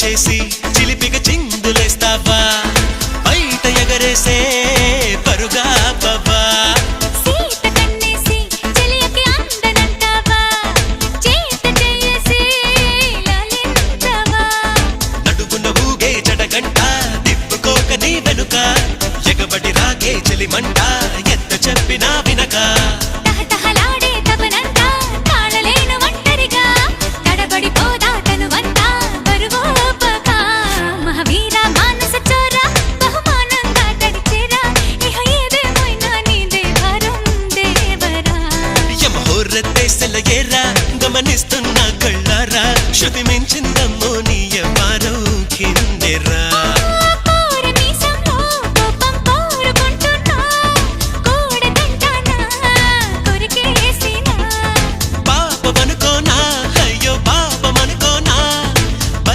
చేసి చిలిపిగ చిందులేస్తావా బయట ఎగరేసే పరుగా బాబా సీత కన్నేసి చెలియకి అందనంటావా చేత చేసి లాలించావా నడుగున ఊగే జడగంట తిప్పుకోక నీ వెనుక ఎగబడి రాగే చెలిమంట ఎంత చెప్పినా